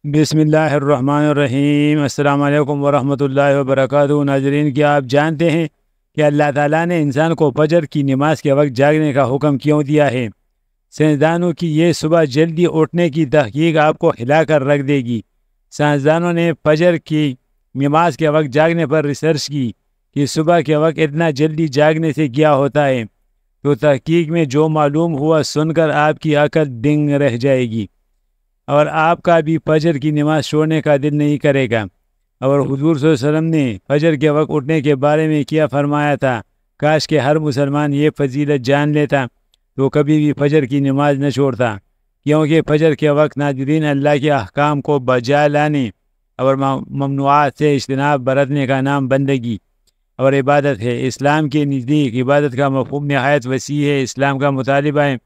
بسم اللہ الرحمن الرحیم۔ السلام علیکم ورحمۃ اللہ وبرکاتہ۔ ناظرین، کیا آپ جانتے ہیں کہ اللہ تعالیٰ نے انسان کو فجر کی نماز کے وقت جاگنے کا حکم کیوں دیا ہے؟ سائنسدانوں کی یہ صبح جلدی اٹھنے کی تحقیق آپ کو ہلا کر رکھ دے گی۔ سائنسدانوں نے فجر کی نماز کے وقت جاگنے پر ریسرچ کی کہ صبح کے وقت اتنا جلدی جاگنے سے کیا ہوتا ہے، تو تحقیق میں جو معلوم ہوا سن کر آپ کی عقل دنگ رہ جائے گی اور آپ کا بھی فجر کی نماز چھوڑنے کا دل نہیں کرے گا۔ اور حضور صلی اللہ علیہ وسلم نے فجر کے وقت اٹھنے کے بارے میں کیا فرمایا تھا؟ کاش کہ ہر مسلمان یہ فضیلت جان لیتا تو کبھی بھی فجر کی نماز نہ چھوڑتا، کیونکہ فجر کے وقت ناظرین اللہ کے احکام کو بجا لانے اور ممنوعات سے اجتناب برتنے کا نام بندگی اور عبادت ہے۔ اسلام کے نزدیک عبادت کا مفہوم نہایت وسیع ہے۔ اسلام کا مطالبہ ہے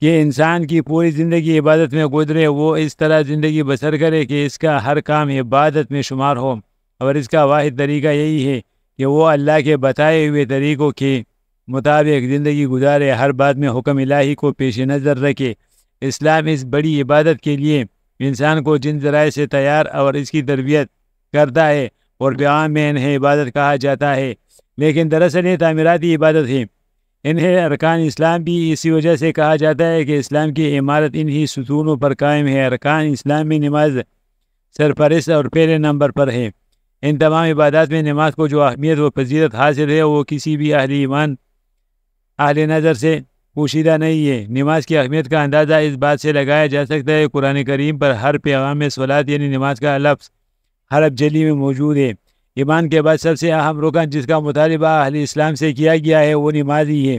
کہ انسان کی پوری زندگی عبادت میں گزرے، وہ اس طرح زندگی بسر کرے کہ اس کا ہر کام عبادت میں شمار ہو، اور اس کا واحد طریقہ یہی ہے کہ وہ اللہ کے بتائے ہوئے طریقوں کے مطابق زندگی گزارے، ہر بات میں حکم الہی کو پیش نظر رکھے۔ اسلام اس بڑی عبادت کے لیے انسان کو جن ذرائع سے تیار اور اس کی تربیت کرتا ہے، اور پیغام میں انہیں عبادت کہا جاتا ہے، لیکن دراصل یہ تعمیراتی عبادت ہے۔ انہیں ارکان اسلام بھی اسی وجہ سے کہا جاتا ہے کہ اسلام کی عمارت انہی ستونوں پر قائم ہے۔ ارکان اسلام میں نماز سرپرست اور پہلے نمبر پر ہے۔ ان تمام عبادات میں نماز کو جو اہمیت و فضیلت حاصل ہے وہ کسی بھی اہل ایمان اہل نظر سے پوشیدہ نہیں ہے۔ نماز کی اہمیت کا اندازہ اس بات سے لگایا جا سکتا ہے، قرآن کریم پر ہر پیغام میں صلاۃ یعنی نماز کا لفظ حرف جلی میں موجود ہے۔ ایمان کے بعد سب سے اہم رکن جس کا مطالبہ اہل اسلام سے کیا گیا ہے وہ نماز ہی ہے۔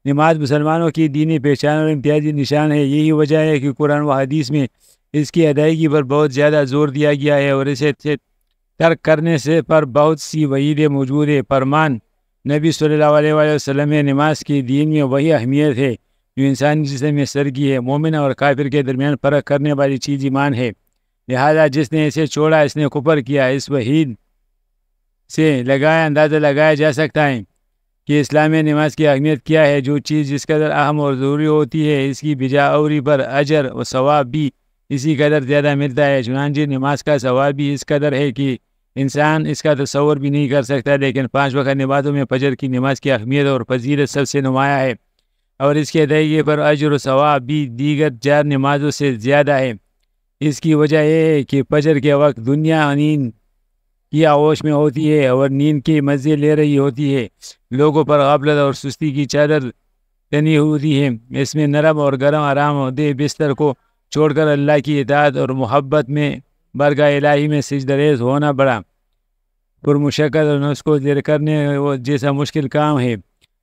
نماز مسلمانوں کی دینی پہچان اور امتیازی نشان ہے۔ یہی وجہ ہے کہ قرآن و حدیث میں اس کی ادائیگی پر بہت زیادہ زور دیا گیا ہے، اور اسے ترک کرنے سے پر بہت سی وعیدیں موجود ہے۔ فرمان نبی صلی اللہ علیہ وآلہ وسلم میں نماز کی دین میں وہی اہمیت ہے جو انسانی جسم میں سرگی ہے۔ مومن اور کافر کے درمیان فرق کرنے والی چیز ایمان ہے، لہذا جس نے اسے چھوڑا اس نے کفر کیا۔ اس وحید سے اندازہ لگایا جا سکتا ہے کہ اسلام میں نماز کی اہمیت کیا ہے۔ جو چیز جس قدر اہم اور ضروری ہوتی ہے، اس کی بجاوری پر اجر و ثواب بھی اسی قدر زیادہ ملتا ہے۔ چنانچہ نماز کا ثواب بھی اس قدر ہے کہ انسان اس کا تصور بھی نہیں کر سکتا، لیکن 5 وقت نمازوں میں فجر کی نماز کی اہمیت اور فضیلت سب سے نمایاں ہے، اور اس کے ادائیگی پر اجر و ثواب بھی دیگر 4 نمازوں سے زیادہ ہے۔ اس کی وجہ یہ ہے کہ فجر کے وقت دنیا نیند کی آغوش میں ہوتی ہے اور نیند کے مزے لے رہی ہوتی ہے۔ لوگوں پر غفلت اور سستی کی چادر تنی ہوتی ہے۔ اس میں نرم اور گرم آرام دہ بستر کو چھوڑ کر اللہ کی اطاعت اور محبت میں برگاہ الہی میں سجدہ ریز ہونا بڑا پرمشقت اور نفس کو دیر کرنے جیسا مشکل کام ہے۔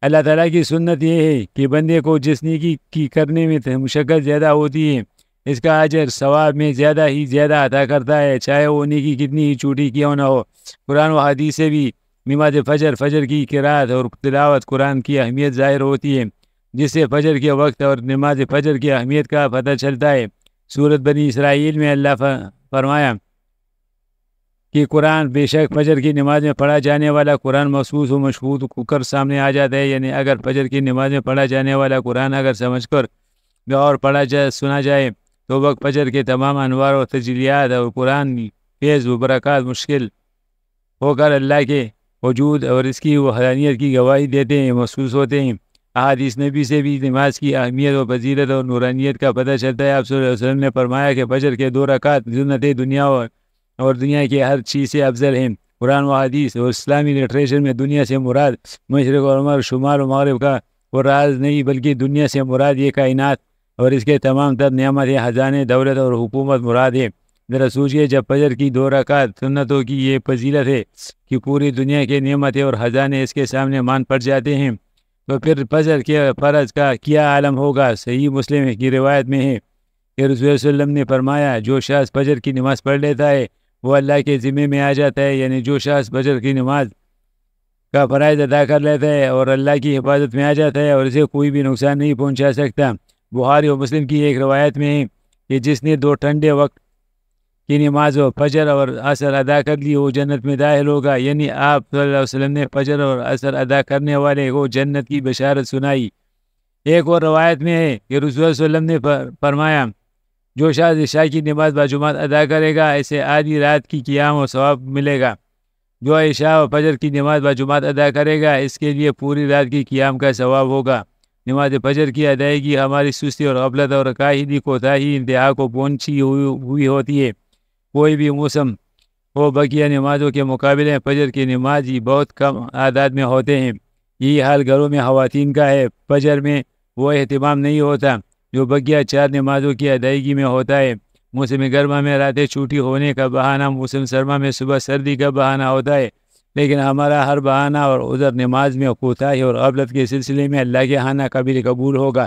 اللہ تعالیٰ کی سنت یہ ہے کہ بندے کو جس نیکی کی کرنے میں مشقت زیادہ ہوتی ہے، اس کا اجر ثواب میں زیادہ ہی زیادہ عطا کرتا ہے، چاہے وہ نیکی کتنی ہی چھوٹی کیوں نہ ہو۔ قرآن و حدیث سے بھی نماز فجر کی قرات اور تلاوت قرآن کی اہمیت ظاہر ہوتی ہے، جس سے فجر کے وقت اور نماز فجر کی اہمیت کا پتہ چلتا ہے۔ سورۃ بنی اسرائیل میں اللہ فرمایا کہ قرآن بے شک فجر کی نماز میں پڑھا جانے والا قرآن محسوس و مشہود کر سامنے آ جاتا ہے، یعنی اگر فجر کی نماز میں پڑھا جانے والا قرآن اگر سمجھ کر اور سنا جائے تو وقت فجر کے تمام انوار و تجلیات اور قرآن فیض و برکات مشکل ہو کر اللہ کے وجود اور اس کی وحدانیت کی گواہی دیتے ہیں، محسوس ہوتے ہیں۔ احادیث نبی سے بھی نماز کی اہمیت و فضیلت اور نورانیت کا پتہ چلتا ہے۔ آپ صلی اللہ علیہ وسلم نے فرمایا کہ فجر کے 2 رکعت سنت دنیا اور دنیا کی ہر چیز سے افضل ہیں۔ قرآن و حدیث اور اسلامی لٹریچر میں دنیا سے مراد مشرق اور شمال و مغرب کا وہ راز نہیں، بلکہ دنیا سے مراد یہ کائنات اور اس کے تمام تر نعمت خزانے دولت اور حکومت مراد ہے۔ ذرا سوچئے، جب فجر کی 2 رکعت سنتوں کی یہ فضیلت ہے کہ پوری دنیا کے نعمتیں اور خزانے اس کے سامنے مان پڑ جاتے ہیں، تو پھر فجر کے فرض کا کیا عالم ہوگا۔ صحیح مسلم کی روایت میں ہے کہ رسول اللہ صلی اللہ علیہ وسلم نے فرمایا، جو شخص فجر کی نماز پڑھ لیتا ہے وہ اللہ کے ذمے میں آ جاتا ہے، یعنی جو شخص فجر کی نماز کا فرائض ادا کر لیتا ہے اور اللہ کی حفاظت میں آ جاتا ہے اور اسے کوئی بھی نقصان نہیں پہنچا سکتا۔ بخاری و مسلم کی ایک روایت میں ہے کہ جس نے 2 ٹھنڈے وقت کی نماز فجر اور عصر ادا کر لی وہ جنت میں داخل ہوگا، یعنی آپ صلی اللہ علیہ وسلم نے فجر اور عصر ادا کرنے والے کو جنت کی بشارت سنائی۔ ایک اور روایت میں ہے کہ رسول اللہ صلی اللہ علیہ وسلم نے فرمایا، جو شخص عشاء کی نماز باجماعت ادا کرے گا اسے آدھی رات کی قیام و ثواب ملے گا۔ جو عشاء و فجر کی نماز باجماعت ادا کرے گا اس کے لیے پوری رات کی قیام کا ثواب ہوگا۔ نماز فجر کی ادائیگی ہماری سستی اور غفلت اور کاہلی کوتاہی انتہا کو پہنچی ہوئی ہوتی ہے۔ کوئی بھی موسم ہو بقیہ نمازوں کے مقابلے میں فجر کی نماز ہی بہت کم اعداد میں ہوتے ہیں۔ یہی حال گھروں میں خواتین کا ہے۔ فجر میں وہ اہتمام نہیں ہوتا جو بقیہ 4 نمازوں کی ادائیگی میں ہوتا ہے۔ موسم گرما میں راتیں چھوٹی ہونے کا بہانہ، موسم سرما میں صبح سردی کا بہانہ ہوتا ہے، لیکن ہمارا ہر بہانہ اور عذر نماز میں کوتاہی اور غفلت کے سلسلے میں اللہ کے ہاں قابل قبول ہوگا۔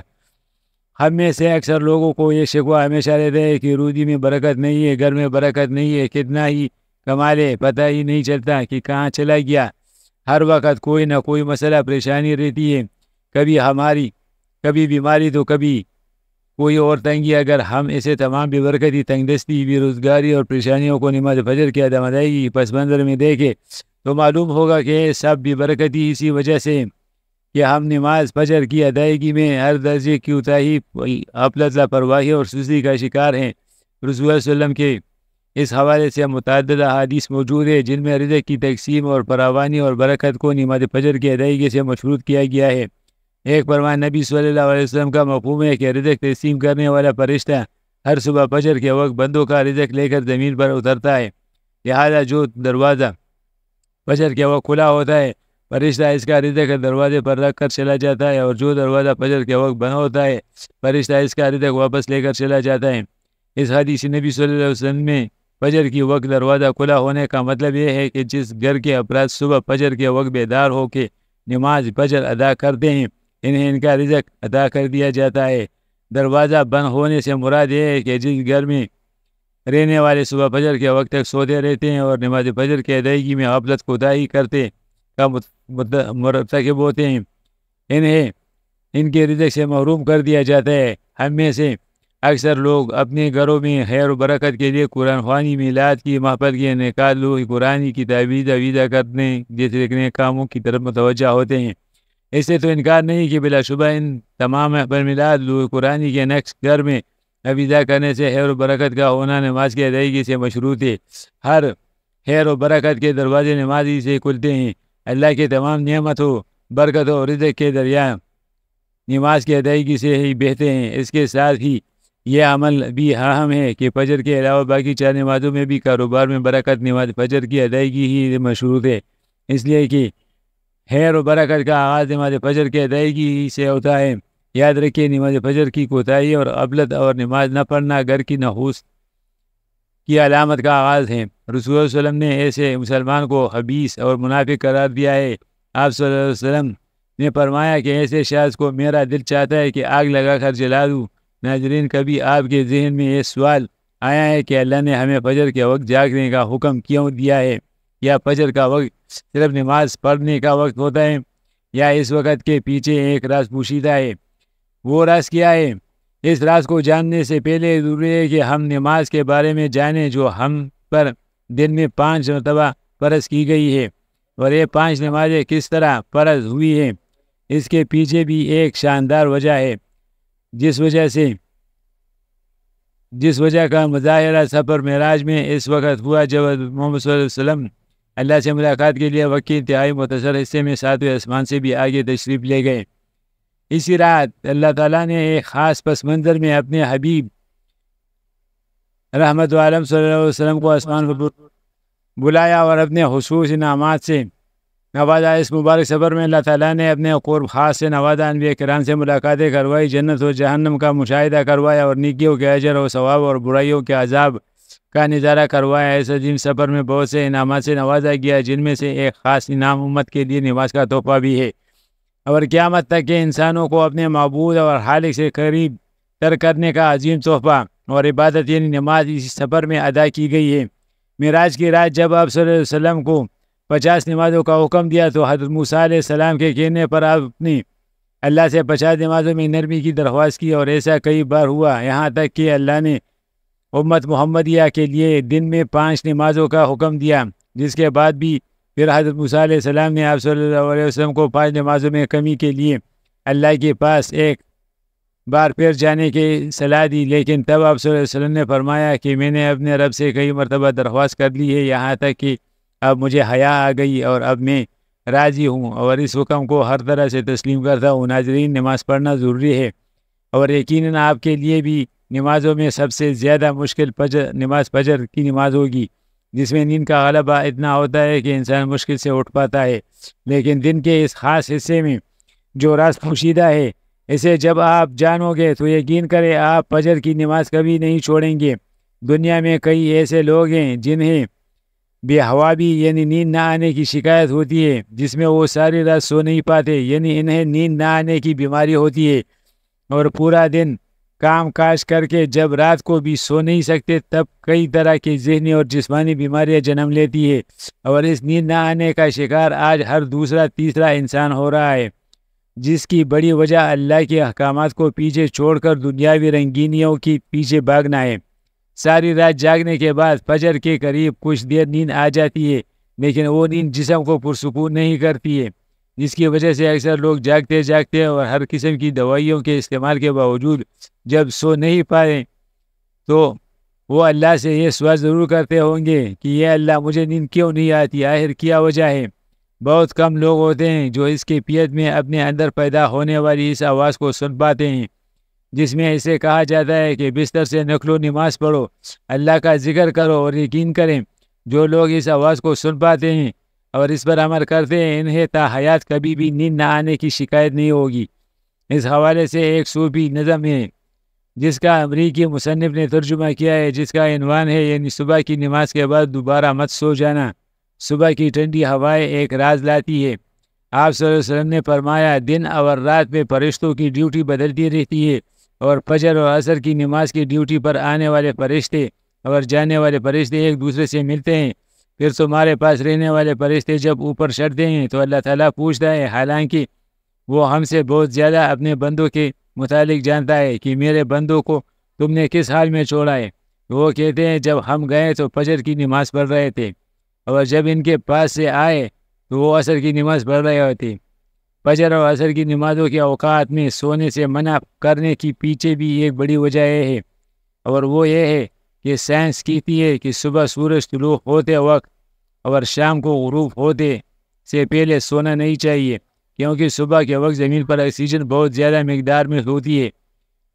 ہم میں سے اکثر لوگوں کو یہ شکوہ ہمیشہ رہتا ہے کہ روزی میں برکت نہیں ہے، گھر میں برکت نہیں ہے، کتنا ہی کما لے پتہ ہی نہیں چلتا کہ کہاں چلا گیا۔ ہر وقت کوئی نہ کوئی مسئلہ پریشانی رہتی ہے، کبھی بیماری تو کبھی کوئی اور تنگی۔ اگر ہم اسے تمام بے برکتی، تنگ دستی، بے روزگاری اور پریشانیوں کو نماز فجر کی ادائیگی پس منظر میں دیکھے تو معلوم ہوگا کہ یہ سب بے برکتی اسی وجہ سے کہ ہم نماز فجر کی ادائیگی میں ہر درجے کی کوتاہی، غفلت، لاپرواہی اور سستی کا شکار ہیں۔ رسول اللہ صلی اللہ علیہ وسلم کے اس حوالے سے متعدد احادیث موجود ہیں جن میں رزق کی تقسیم اور فراوانی اور برکت کو نماز فجر کی ادائیگی سے مشروط کیا گیا ہے۔ ایک فرمان نبی صلی اللہ علیہ وسلم کا مفہوم ہے کہ رزق تقسیم کرنے والا فرشتہ ہر صبح فجر کے وقت بندوں کا رزق لے کر زمین پر اترتا ہے، لہذا جو دروازہ فجر کے وقت کھلا ہوتا ہے فرشتہ اس کا رزق دروازے پر رکھ کر چلا جاتا ہے، اور جو دروازہ فجر کے وقت بند ہوتا ہے فرشتہ اس کا رزق واپس لے کر چلا جاتا ہے۔ اس حدیث نبی صلی اللہ علیہ وسلم میں فجر کی وقت دروازہ کھلا ہونے کا مطلب یہ ہے کہ جس گھر کے افراد صبح فجر کے وقت بیدار ہو کے نماز فجر ادا کرتے ہیں انہیں ان کا رزق عطا کر دیا جاتا ہے۔ دروازہ بند ہونے سے مراد یہ ہے کہ جس گھر میں رہنے والے صبح فجر کے وقت تک سوتے رہتے ہیں اور نماز فجر کی ادائیگی میں غفلت کوتاہی کرتے کا مرتکب ہوتے ہیں انہیں ان کے رزق سے محروم کر دیا جاتا ہے۔ ہم میں سے اکثر لوگ اپنے گھروں میں خیر و برکت کے لیے قرآن خوانی، میلاد کی محفل کی انعقاد، قرآن کی تعویذ کرنے جیسے کاموں کی طرف متوجہ ہوتے ہیں۔ اس سے تو انکار نہیں کہ بلا شبہ ان تمام محفل، میلاد، قرآن کے نقش گھر میں تعویذ کرنے سے خیر و برکت کا ہونا نماز کی ادائیگی سے مشروط ہے۔ ہر خیر و برکت کے دروازے نماز ہی سے کھلتے ہیں۔ اللہ کے تمام نعمتوں، برکتوں اور رزق کے دریا نماز کی ادائیگی سے ہی بہتے ہیں۔ اس کے ساتھ ہی یہ عمل بھی اہم ہے کہ فجر کے علاوہ باقی 4 نمازوں میں بھی کاروبار میں برکت نماز فجر کی ادائیگی ہی مشروط ہے، اس لیے کہ خیر و برکت کا آغاز نماز فجر کی ادائیگی ہی سے ہوتا ہے۔ یاد رکھیے نماز فجر کی کوتاہی اور غفلت اور نماز نہ پڑھنا گھر کی نحوس کی علامت کا آغاز ہے۔ رسول اللہ صلی اللہ علیہ وسلم نے ایسے مسلمان کو خبیث اور منافق قرار دیا ہے۔ آپ صلی اللہ علیہ وسلم نے فرمایا کہ ایسے شخص کو میرا دل چاہتا ہے کہ آگ لگا کر جلا دوں۔ ناظرین، کبھی آپ کے ذہن میں یہ سوال آیا ہے کہ اللہ نے ہمیں فجر کے وقت جاگنے کا حکم کیوں دیا ہے؟ یا فجر کا وقت صرف نماز پڑھنے کا وقت ہوتا ہے، یا اس وقت کے پیچھے ایک راز پوشیدہ ہے؟ وہ راز کیا ہے؟ اس راز کو جاننے سے پہلے ضروری ہے کہ ہم نماز کے بارے میں جانیں جو ہم پر دن میں 5 مرتبہ فرض کی گئی ہے، اور یہ 5 نمازیں کس طرح فرض ہوئی ہیں۔ اس کے پیچھے بھی ایک شاندار وجہ ہے، جس وجہ کا مظاہرہ سفر معراج میں اس وقت ہوا جب محمد صلی اللہ علیہ وسلم اللہ سے ملاقات کے لیے وقت کے انتہائی مختصر حصے میں 7ویں آسمان سے بھی آگے تشریف لے گئے۔ اسی رات اللہ تعالیٰ نے ایک خاص پس منظر میں اپنے حبیب رحمت عالم صلی اللہ علیہ وسلم کو آسمان پر بلایا اور اپنے خصوصی انعامات سے نوازا۔ اس مبارک سفر میں اللہ تعالیٰ نے اپنے قرب خاص سے نوازا، انبیاء کرام سے ملاقاتیں کروائی، جنت و جہنم کا مشاہدہ کروایا، اور نیکیوں کے اجر و ثواب اور برائیوں کے عذاب کا نظارہ کروایا۔ اس عظیم سفر میں بہت سے انعامات سے نوازا گیا، جن میں سے ایک خاص انعام امت کے لیے نماز کا تحفہ بھی ہے، اور قیامت تک کے انسانوں کو اپنے معبود اور خالق سے قریب تر کرنے کا عظیم تحفہ اور عبادت یعنی نماز اسی سفر میں ادا کی گئی ہے۔ معراج کی رات جب آپ صلی اللہ علیہ وسلم کو 50 نمازوں کا حکم دیا تو حضرت موسیٰ علیہ السلام کے کہنے پر آپ نے اللہ سے 50 نمازوں میں نرمی کی درخواست کی، اور ایسا کئی بار ہوا، یہاں تک کہ اللہ نے امت محمدیہ کے لیے دن میں 5 نمازوں کا حکم دیا، جس کے بعد بھی پھر حضرت موسیٰ علیہ السلام نے آپ صلی اللہ علیہ وسلم کو 5 نمازوں میں کمی کے لیے اللہ کے پاس ایک بار پھر جانے کی صلاح دی، لیکن تب آپ صلی اللہ علیہ وسلم نے فرمایا کہ میں نے اپنے رب سے کئی مرتبہ درخواست کر لی ہے، یہاں تک کہ اب مجھے حیا آ گئی اور اب میں راضی ہوں اور اس حکم کو ہر طرح سے تسلیم کرتا ہوں۔ ناظرین، نماز پڑھنا ضروری ہے، اور یقیناً آپ کے لیے بھی نمازوں میں سب سے زیادہ مشکل نماز فجر کی نماز ہوگی، جس میں نیند کا غلبہ اتنا ہوتا ہے کہ انسان مشکل سے اٹھ پاتا ہے۔ لیکن دن کے اس خاص حصے میں جو راز پوشیدہ ہے، اسے جب آپ جانو گے تو یقین کریں آپ فجر کی نماز کبھی نہیں چھوڑیں گے۔ دنیا میں کئی ایسے لوگ ہیں جنہیں بے خوابی یعنی نیند نہ آنے کی شکایت ہوتی ہے، جس میں وہ ساری رات سو نہیں پاتے، یعنی انہیں نیند نہ آنے کی بیماری ہوتی ہے، اور پورا دن کام کاج کر کے جب رات کو بھی سو نہیں سکتے تب کئی طرح کی ذہنی اور جسمانی بیماریاں جنم لیتی ہے، اور اس نیند نہ آنے کا شکار آج ہر دوسرا تیسرا انسان ہو رہا ہے، جس کی بڑی وجہ اللہ کے احکامات کو پیچھے چھوڑ کر دنیاوی رنگینیوں کی پیچھے بھاگنا ہے۔ ساری رات جاگنے کے بعد فجر کے قریب کچھ دیر نیند آ جاتی ہے، لیکن وہ نیند جسم کو پرسکون نہیں کرتی ہے، جس کی وجہ سے اکثر لوگ جاگتے اور ہر قسم کی دوائیوں کے استعمال کے باوجود جب سو نہیں پائے تو وہ اللہ سے یہ سوال ضرور کرتے ہوں گے کہ یہ اللہ مجھے نیند کیوں نہیں آتی، آخر کیا وجہ ہے۔ بہت کم لوگ ہوتے ہیں جو اس کیفیت میں اپنے اندر پیدا ہونے والی اس آواز کو سن پاتے ہیں، جس میں اسے کہا جاتا ہے کہ بستر سے نکلو، نماز پڑھو، اللہ کا ذکر کرو، اور یقین کریں جو لوگ اس آواز کو سن پاتے ہیں اور اس پر عمل کرتے ہیں انہیں تا حیات کبھی بھی نیند نہ آنے کی شکایت نہیں ہوگی۔ اس حوالے سے ایک صوفی نظم ہے جس کا امریکی مصنف نے ترجمہ کیا ہے، جس کا عنوان ہے یعنی صبح کی نماز کے بعد دوبارہ مت سو جانا، صبح کی ٹھنڈی ہوائیں ایک راز لاتی ہے۔ آپ صلی اللہ علیہ وسلم نے فرمایا دن اور رات میں فرشتوں کی ڈیوٹی بدلتی رہتی ہے، اور فجر اور عصر کی نماز کی ڈیوٹی پر آنے والے فرشتے اور جانے والے فرشتے ایک دوسرے سے ملتے ہیں۔ پھر تمہارے پاس رہنے والے فرشتے جب اوپر چڑھتے ہیں تو اللہ تعالیٰ پوچھتا ہے، حالانکہ وہ ہم سے بہت زیادہ اپنے بندوں کے متعلق جانتا ہے، کہ میرے بندوں کو تم نے کس حال میں چھوڑا ہے؟ وہ کہتے ہیں جب ہم گئے تو فجر کی نماز پڑھ رہے تھے، اور جب ان کے پاس سے آئے تو وہ عصر کی نماز پڑھ رہے ہوتے۔ فجر اور عصر کی نمازوں کے اوقات میں سونے سے منع کرنے کی پیچھے بھی ایک بڑی وجہ ہے، اور وہ یہ ہے کہ سائنس کہتی ہے کہ صبح سورج طلوع ہوتے وقت اور شام کو غروب ہوتے سے پہلے سونا نہیں چاہیے، کیونکہ صبح کے وقت زمین پر آکسیجن بہت زیادہ مقدار میں ہوتی ہے،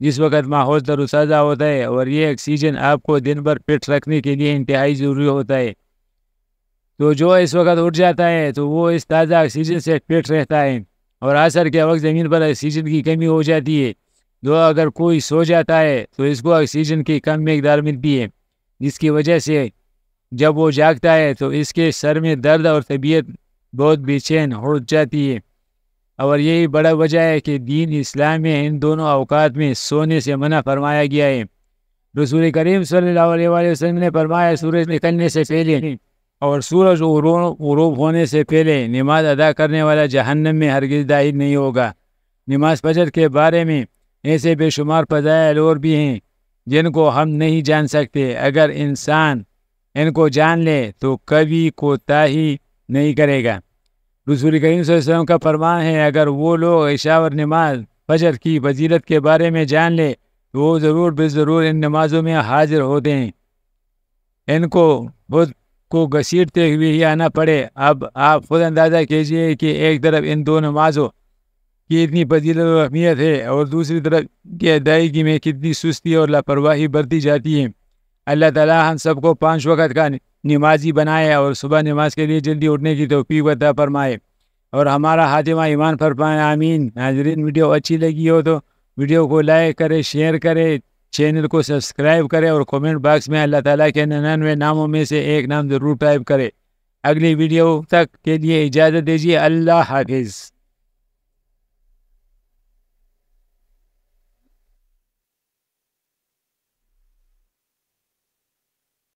جس وقت ماحول تر و تازہ ہوتا ہے، اور یہ آکسیجن آپ کو دن بھر فٹ رکھنے کے لیے انتہائی ضروری ہوتا ہے۔ تو جو اس وقت اٹھ جاتا ہے تو وہ اس تازہ آکسیجن سے فٹ رہتا ہے، اور عصر کے وقت زمین پر آکسیجن کی کمی ہو جاتی ہے۔ تو اگر کوئی سو جاتا ہے تو اس کو آکسیجن کی کم مقدار ملتی ہے، جس کی وجہ سے جب وہ جاگتا ہے تو اس کے سر میں درد اور طبیعت بہت بے چین ہو جاتی ہے، اور یہی بڑا وجہ ہے کہ دین اسلام میں ان دونوں اوقات میں سونے سے منع فرمایا گیا ہے۔ رسول کریم صلی اللہ علیہ وسلم نے فرمایا سورج نکلنے سے پہلے اور سورج غروب ہونے سے پہلے نماز ادا کرنے والا جہنم میں ہرگز داخل نہیں ہوگا۔ نماز فجر کے بارے میں ایسے بے شمار فضائل اور بھی ہیں جن کو ہم نہیں جان سکتے، اگر انسان ان کو جان لے تو کبھی کوتاہی نہیں کرے گا۔ رسول کریم صلی اللہ علیہ وسلم کا فرمان ہے اگر وہ لوگ عشاء اور نماز فجر کی فضیلت کے بارے میں جان لے تو وہ ضرور بضرور ان نمازوں میں حاضر ہوتے ہیں، ان کو خود کو گھسیٹتے ہوئے ہی آنا پڑے۔ اب آپ خود اندازہ کیجئے کہ ایک طرف ان دو نمازوں کی اتنی فضیلت و اہمیت ہے اور دوسری طرف کی ادائیگی میں کتنی سستی اور لاپرواہی برتی جاتی ہے۔ اللہ تعالیٰ ہم سب کو 5 وقت کا نمازی بنائے اور صبح نماز کے لیے جلدی اٹھنے کی توفیق عطا فرمائے اور ہمارا خاتمہ ایمان پر پائے، آمین۔ ناظرین، ویڈیو اچھی لگی ہو تو ویڈیو کو لائک کرے، شیئر کرے، چینل کو سبسکرائب کرے، اور کومنٹ باکس میں اللہ تعالیٰ کے 99 ناموں میں سے ایک نام ضرور ٹائپ کرے۔ اگلی ویڈیو تک کے لیے اجازت دیجیے، اللہ حافظ۔